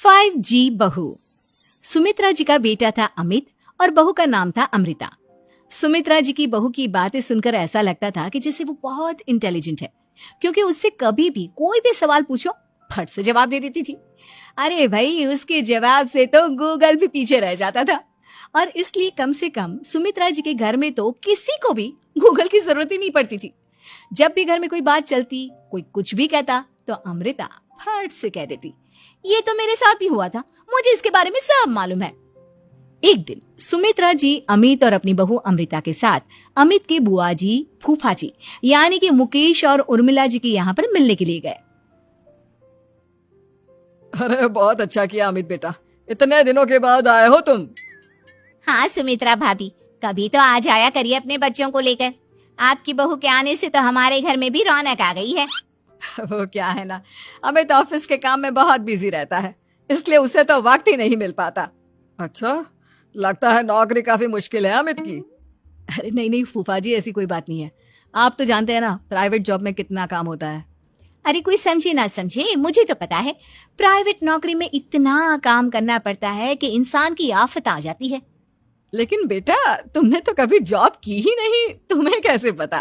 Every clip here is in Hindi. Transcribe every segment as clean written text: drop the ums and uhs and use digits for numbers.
5G बहू। सुमित्रा जी का बेटा था अमित और बहू का नाम था अमृता। सुमित्रा जी की बहू की बातें सुनकर ऐसा लगता था कि जैसे वो बहुत इंटेलिजेंट है, क्योंकि उससे कभी भी कोई भी सवाल पूछो फट से जवाब दे देती थी। अरे भाई, उसके जवाब से तो गूगल भी पीछे रह जाता था। और इसलिए कम से कम सुमित्रा जी के घर में तो किसी को भी गूगल की जरूरत ही नहीं पड़ती थी। जब भी घर में कोई बात चलती, कोई कुछ भी कहता, तो अमृता फट से कह देती, ये तो मेरे साथ भी हुआ था, मुझे इसके बारे में सब मालूम है। एक दिन सुमित्रा जी अमित और अपनी बहू अमृता के साथ अमित के बुआ जी, फूफा जी यानी कि मुकेश और उर्मिला जी के यहाँ पर मिलने के लिए गए। अरे बहुत अच्छा किया अमित बेटा, इतने दिनों के बाद आए हो तुम। हाँ सुमित्रा भाभी, कभी तो आ जाया करिए अपने बच्चों को लेकर। आपकी बहू के आने से तो हमारे घर में भी रौनक आ गई है। वो क्या है ना, अमित ऑफिस के काम में बहुत बिजी रहता है, इसलिए उसे तो वक्त ही नहीं मिल पाता। अच्छा, लगता है नौकरी काफी मुश्किल है अमित की। अरे नहीं नहीं फूफा जी, ऐसी कोई बात नहीं है। आप तो जानते हैं ना प्राइवेट जॉब में कितना काम होता है। अरे कोई समझे ना समझे, मुझे तो पता है प्राइवेट नौकरी में इतना काम करना पड़ता है कि इंसान की आफत आ जाती है। लेकिन बेटा, तुमने तो कभी जॉब की ही नहीं, तुम्हें कैसे पता?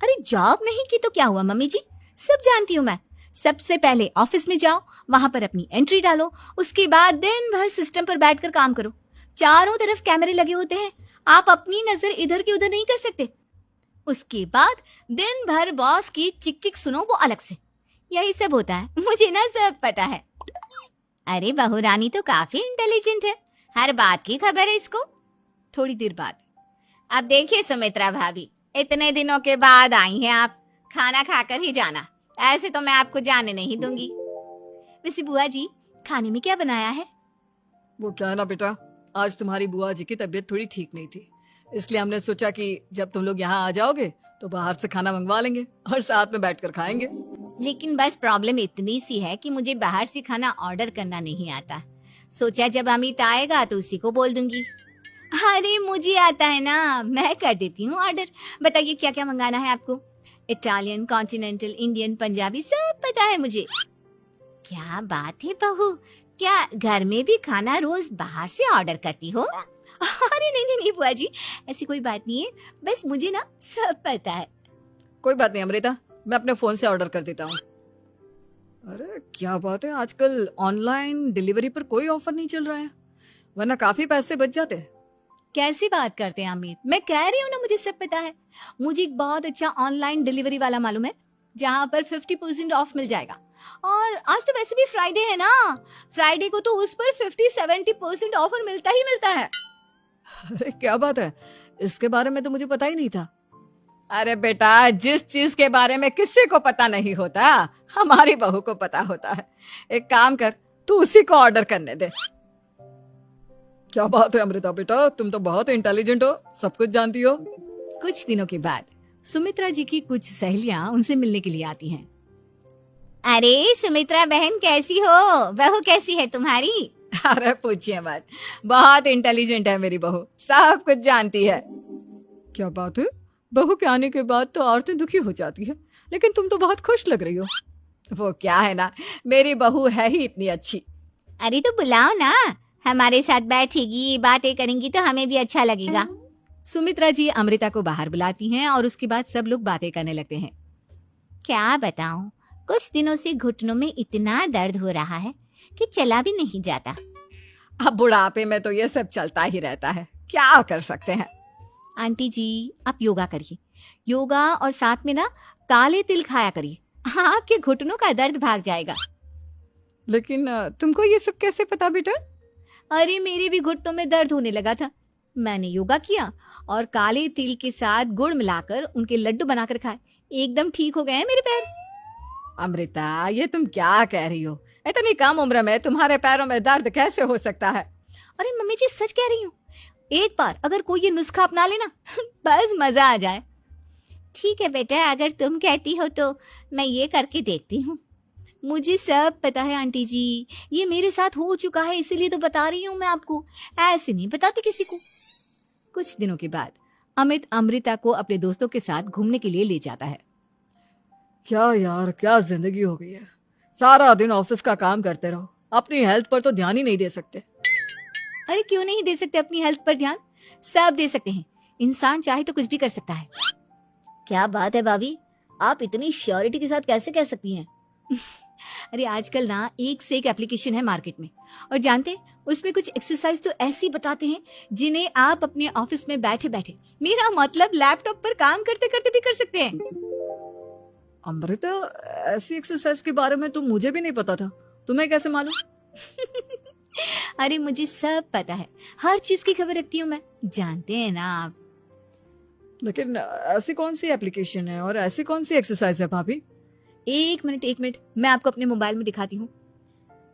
अरे जॉब नहीं की तो क्या हुआ मम्मी जी, सब जानती हूँ मैं। सबसे पहले ऑफिस में जाओ, वहां पर अपनी एंट्री डालो, उसके बाद दिन भर सिस्टम पर बैठकर काम करो। चारों तरफ कैमरे लगे होते हैं, आप अपनी नजर इधर की उधर नहीं कर सकते। उसके बाद दिन भर बॉस की चिक चिक सुनो, वो अलग से। यही सब होता है, मुझे ना सब पता है। अरे बहू रानी तो काफी इंटेलिजेंट है, हर बात की खबर है इसको। थोड़ी देर बाद, अब देखिए सुमित्रा भाभी, इतने दिनों के बाद आई हैं आप, खाना खाकर ही जाना, ऐसे तो मैं आपको जाने नहीं दूंगी। वैसे बुआ जी, खाने में क्या बनाया है? वो क्या है ना बेटा, आज तुम्हारी बुआ जी की तबीयत थोड़ी ठीक नहीं थी, इसलिए हमने सोचा कि जब तुम लोग यहाँ आ जाओगे तो बाहर से खाना मंगवा लेंगे और साथ में बैठकर खाएंगे। लेकिन बस प्रॉब्लम इतनी सी है कि मुझे बाहर से खाना ऑर्डर करना नहीं आता। सोचा जब अमित आएगा तो उसी को बोल दूंगी। अरे मुझे आता है ना, मैं कर देती हूँ ऑर्डर। बताइए क्या क्या मंगाना है आपको? इटालियन, कॉन्टिनेंटल, इंडियन, पंजाबी, सब पता है मुझे। क्या बात है बहू, क्या घर में भी खाना रोज बाहर से ऑर्डर करती हो? अरे नहीं नहीं नहीं बुआ जी, ऐसी कोई बात नहीं है, बस मुझे ना सब पता है। कोई बात नहीं अमृता, मैं अपने फोन से ऑर्डर कर देता हूँ। अरे क्या बात है, आजकल ऑनलाइन डिलीवरी पर कोई ऑफर नहीं चल रहा है, वरना काफी पैसे बच जाते हैं। कैसी बात करते हैं अमित, मैं कह रही हूँ ना मुझे सब पता है। मुझे एक बहुत अच्छा ऑनलाइन डिलीवरी वाला मालूम है, जहाँ पर 50% ऑफ मिल जाएगा। और आज तो वैसे भी फ्राइडे है ना, फ्राइडे को तो उस पर 50-70% ऑफर मिलता ही मिलता है। अरे क्या बात है, इसके बारे में तो मुझे पता ही नहीं था। अरे बेटा, जिस चीज के बारे में किसी को पता नहीं होता, हमारी बहू को पता होता है। एक काम कर, तू उसी को ऑर्डर करने दे। क्या बात है अमृता बेटा, तुम तो बहुत इंटेलिजेंट हो, सब कुछ जानती हो। कुछ दिनों के बाद सुमित्रा जी की कुछ सहेलियां उनसे मिलने के लिए आती हैं। अरे सुमित्रा बहन कैसी हो, बहू कैसी है तुम्हारी? अरे पूछिए मत, बहुत इंटेलिजेंट है मेरी बहू, सब कुछ जानती है। क्या बात है, बहू के आने के बाद तो औरतें दुखी हो जाती है, लेकिन तुम तो बहुत खुश लग रही हो। वो क्या है ना, मेरी बहू है ही इतनी अच्छी। अरे तो बुलाओ ना, हमारे साथ बैठेगी, बातें करेंगी तो हमें भी अच्छा लगेगा। सुमित्रा जी अमृता को बाहर बुलाती हैं और उसके बाद सब लोग बातें करने लगते हैं। क्या बताऊं, कुछ दिनों से घुटनों में इतना दर्द हो रहा है कि चला भी नहीं जाता। अब बुढ़ापे में तो ये सब चलता ही रहता है, क्या कर सकते हैं। आंटी जी, आप योगा करिए, योगा और साथ में ना काले तिल खाया करिए, आपके घुटनों का दर्द भाग जाएगा। लेकिन तुमको ये सब कैसे पता बेटा? अरे मेरे भी घुटनों में दर्द होने लगा था, मैंने योगा किया और काले तिल के साथ गुड़ मिलाकर उनके लड्डू बनाकर खाए, एकदम ठीक हो गए हैं मेरे पैर। अमृता, ये तुम क्या कह रही हो, इतनी कम उम्र में तुम्हारे पैरों में दर्द कैसे हो सकता है? अरे मम्मी जी सच कह रही हूँ, एक बार अगर कोई ये नुस्खा अपना लेना बस मजा आ जाए। ठीक है बेटा, अगर तुम कहती हो तो मैं ये करके देखती हूँ। मुझे सब पता है आंटी जी, ये मेरे साथ हो चुका है, इसीलिए तो बता रही हूँ मैं आपको, ऐसे नहीं बताती किसी को। कुछ दिनों के बाद अमित अमृता को अपने दोस्तों के साथ घूमने के लिए ले जाता है। क्या यार, क्या जिंदगी हो गई है, सारा दिन ऑफिस का काम करते रहो, अपनी हेल्थ पर तो ध्यान ही नहीं दे सकते। अरे क्यों नहीं दे सकते अपनी हेल्थ पर ध्यान? सब दे सकते हैं। इंसान चाहे तो कुछ भी कर सकता है। क्या बात है भाभी, आप इतनी श्योरिटी के साथ कैसे कह सकती हैं? अरे आजकल ना एक से एक एप्लीकेशन है मार्केट में, और जानते हैं उसमें कुछ एक्सरसाइज तो ऐसी बताते हैं जिन्हें आप अपने ऑफिस में बैठे बैठे, मेरा मतलब लैपटॉप पर काम करते करते भी कर सकते हैं। अमृता, ऐसी एक्सरसाइज के बारे में तो मुझे भी नहीं पता था, तुम्हें कैसे मालूम? अरे मुझे सब पता है, हर चीज की खबर रखती हूँ मैं, जानते हैं ना आप। लेकिन ऐसी कौन सी एप्लीकेशन है और ऐसी कौन सी एक्सरसाइज है भाभी? एक मिनट, मैं आपको अपने मोबाइल में दिखाती हूँ।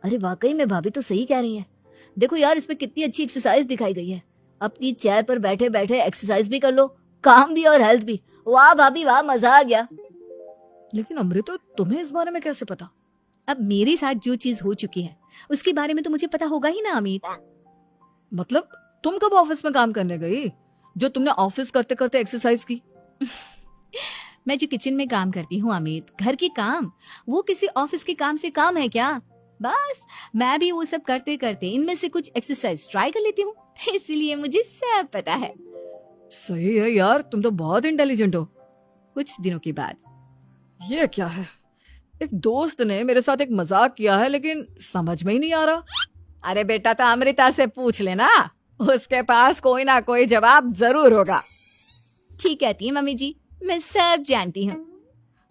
अरे वाकई में भाभी तो सही कह रही हैं। देखो यार, इसमें कितनी अच्छी एक्सरसाइज दिखाई गई है। अपनी चेयर पर बैठे बैठे एक्सरसाइज भी कर लो, काम भी और हेल्थ भी। वाह भाभी वाह, मजा आ गया। लेकिन अमृता, तुम्हें इस बारे में कैसे पता? अब मेरे साथ जो चीज हो चुकी है उसके बारे में तो मुझे पता होगा ही ना अमित। मतलब तुम कब ऑफिस में काम करने गई जो तुमने ऑफिस करते करते एक्सरसाइज की? मैं जो किचन में काम करती हूँ अमित, घर के काम, वो किसी ऑफिस के काम से काम है क्या? बस मैं भी वो सब करते करते इनमें से कुछ एक्सरसाइज ट्राई कर लेती हूँ, इसलिए मुझे सब पता है। सही है यार, तुम तो बहुत इंटेलिजेंट हो। कुछ दिनों के बाद, ये क्या है? एक दोस्त ने मेरे साथ एक मजाक किया है, लेकिन समझ में ही नहीं आ रहा। अरे बेटा, तो अमृता से पूछ लेना, उसके पास कोई ना कोई जवाब जरूर होगा। ठीक कहती है मम्मी जी, मैं सब जानती हूँ।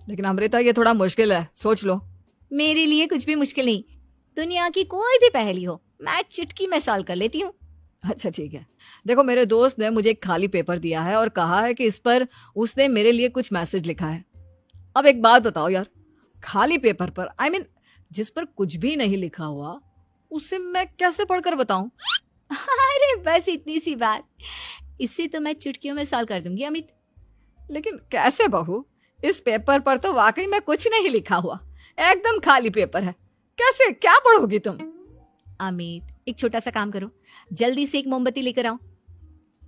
लेकिन अमृता, ये थोड़ा मुश्किल है, सोच लो। मेरे लिए कुछ भी मुश्किल नहीं, दुनिया की कोई भी पहेली हो मैं चुटकी में सॉल्व कर लेती हूँ। अच्छा ठीक है, देखो मेरे दोस्त ने मुझे एक खाली पेपर दिया है और कहा है कि इस पर उसने मेरे लिए कुछ मैसेज लिखा है। अब एक बात बताओ यार, खाली पेपर पर, I mean, जिस पर कुछ भी नहीं लिखा हुआ, उसे मैं कैसे पढ़कर बताऊं? अरे बस इतनी सी बात, इससे तो मैं चुटकियों में सॉल्व कर दूंगी अमित। लेकिन कैसे बहू? इस पेपर पर तो वाकई में कुछ नहीं लिखा हुआ, एकदम खाली पेपर है, कैसे, क्या पढ़ोगी तुम? अमित, एक छोटा सा काम करो, जल्दी से एक मोमबत्ती लेकर आओ।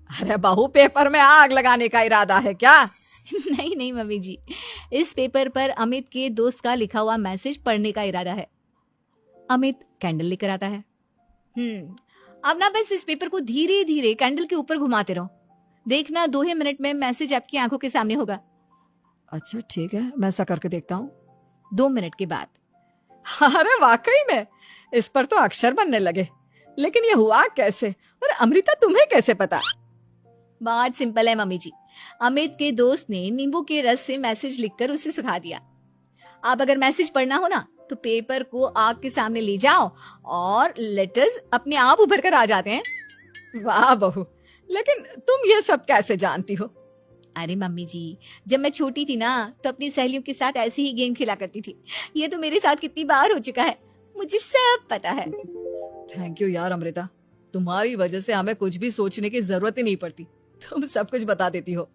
अरे बहू, पेपर में आग लगाने का इरादा है क्या? नहीं नहीं मम्मी जी, इस पेपर पर अमित के दोस्त का लिखा हुआ मैसेज पढ़ने का इरादा है। अमित कैंडल लेकर आता है। अब ना बस इस पेपर को धीरे धीरे कैंडल के ऊपर घुमाते रहो, देखना 2 ही मिनट में मैसेज आपकी आंखों के सामने होगा। अच्छा ठीक है, मैं ऐसा करके देखता हूँ। 2 मिनट के बाद, अरे वाकई में इस पर तो अक्षर बनने लगे, लेकिन ये हुआ कैसे? और अमृता, तुम्हें कैसे पता? बहुत सिंपल है मम्मी जी, अमित के दोस्त ने नींबू के रस से मैसेज लिखकर उसे सुखा दिया। आप अगर मैसेज पढ़ना हो ना तो पेपर को आग के सामने ले जाओ और लेटर्स अपने आप उभर कर आ जाते हैं। वाह बहू, लेकिन तुम ये सब कैसे जानती हो? अरे मम्मी जी, जब मैं छोटी थी ना तो अपनी सहेलियों के साथ ऐसे ही गेम खेला करती थी। ये तो मेरे साथ कितनी बार हो चुका है, मुझे सब पता है। थैंक यू यार अमृता, तुम्हारी वजह से हमें कुछ भी सोचने की जरूरत ही नहीं पड़ती, तुम सब कुछ बता देती हो।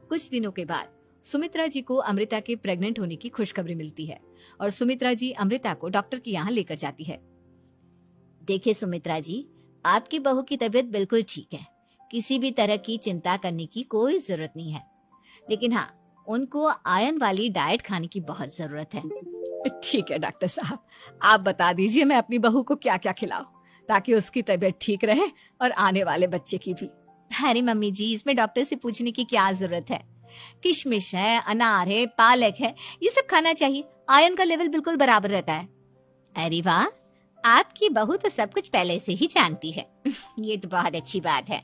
कुछ दिनों के बाद सुमित्रा जी को अमृता के प्रेग्नेंट होने की खुशखबरी मिलती है और सुमित्रा जी अमृता को डॉक्टर के यहाँ लेकर जाती है। देखिए सुमित्रा जी, आपकी बहू की तबीयत बिल्कुल ठीक है, किसी भी तरह की चिंता करने की कोई जरूरत नहीं है, लेकिन हाँ, उनको आयरन वाली डाइट खाने की बहुत जरूरत है। ठीक है डॉक्टर साहब, आप बता दीजिए मैं अपनी बहू को क्या क्या खिलाऊं ताकि उसकी तबीयत ठीक रहे और आने वाले बच्चे की भी। अरे मम्मी जी, इसमें डॉक्टर से पूछने की क्या जरूरत है, किशमिश है, अनार है, पालक है, ये सब खाना चाहिए, आयरन का लेवल बिल्कुल बराबर रहता है। अरे वाह, आपकी बहू तो सब कुछ पहले से ही जानती है। ये तो बहुत अच्छी बात है।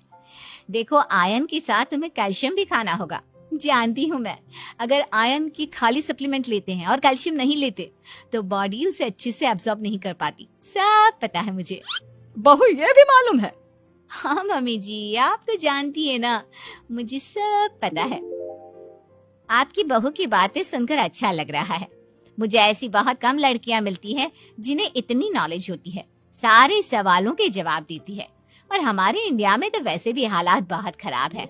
देखो, आयरन के साथ तुम्हें कैल्शियम भी खाना होगा, जानती हूँ मैं। अगर आयरन की खाली सप्लीमेंट लेते हैं और कैल्शियम नहीं लेते तो बॉडी उसे अच्छे से एब्जॉर्ब नहीं कर पाती, सब पता है मुझे। बहू, ये भी मालूम है? हाँ मम्मी जी, आप तो जानती है ना, मुझे सब पता है। आपकी बहू की बातें सुनकर अच्छा लग रहा है। मुझे ऐसी बहुत कम लड़कियां मिलती हैं जिन्हें इतनी नॉलेज होती है, सारे सवालों के जवाब देती है, और हमारे इंडिया में तो वैसे भी हालात बहुत खराब है।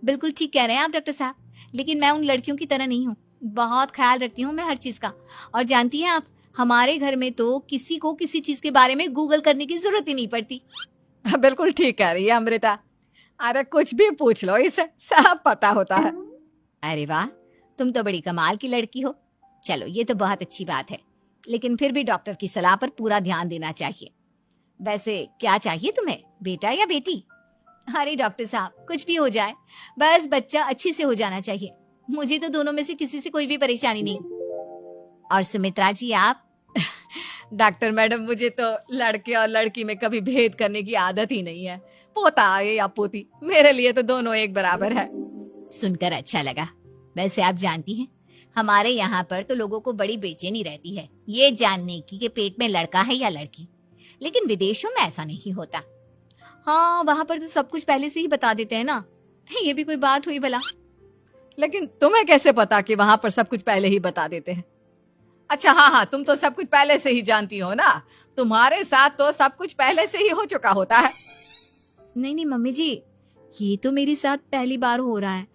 बिल्कुल ठीक कह रहे हैं आप डॉक्टर साहब, लेकिन मैं उन लड़कियों की तरह नहीं हूँ, बहुत ख्याल रखती हूँ मैं हर चीज का। और जानती हैं आप, हमारे घर में तो किसी को किसी चीज के बारे में गूगल करने की जरूरत ही नहीं पड़ती। बिल्कुल ठीक कह रही है अमृता, अरे कुछ भी पूछ लो, इसे सब पता होता है। अरे वाह, तुम तो बड़ी कमाल की लड़की हो। चलो, ये तो बहुत अच्छी बात है। लेकिन फिर भी डॉक्टर की सलाह पर पूरा ध्यान देना चाहिए। वैसे क्या चाहिए तुम्हें, बेटा या बेटी? अरे डॉक्टर साहब, कुछ भी हो जाए, बस बच्चा अच्छे से हो जाना चाहिए। मुझे तो दोनों में से किसी से कोई भी परेशानी नहीं। और सुमित्रा जी आप? डॉक्टर मैडम, मुझे तो लड़के और लड़की में कभी भेद करने की आदत ही नहीं है। पोता आए या पोती, मेरे लिए तो दोनों एक बराबर है। सुनकर अच्छा लगा। वैसे आप जानती हैं, हमारे यहाँ पर तो लोगों को बड़ी बेचैनी रहती है ये जानने की कि पेट में लड़का है या लड़की, लेकिन विदेशों में ऐसा नहीं होता। हाँ, वहां पर तो सब कुछ पहले से ही बता देते हैं ना। ये भी कोई बात हुई भला? लेकिन तुम्हें कैसे पता कि वहां पर सब कुछ पहले ही बता देते हैं? अच्छा, हाँ, तुम तो सब कुछ पहले से ही जानती हो ना। तुम्हारे साथ तो सब कुछ पहले से ही हो चुका होता है। नहीं नहीं मम्मी जी, ये तो मेरे साथ पहली बार हो रहा है।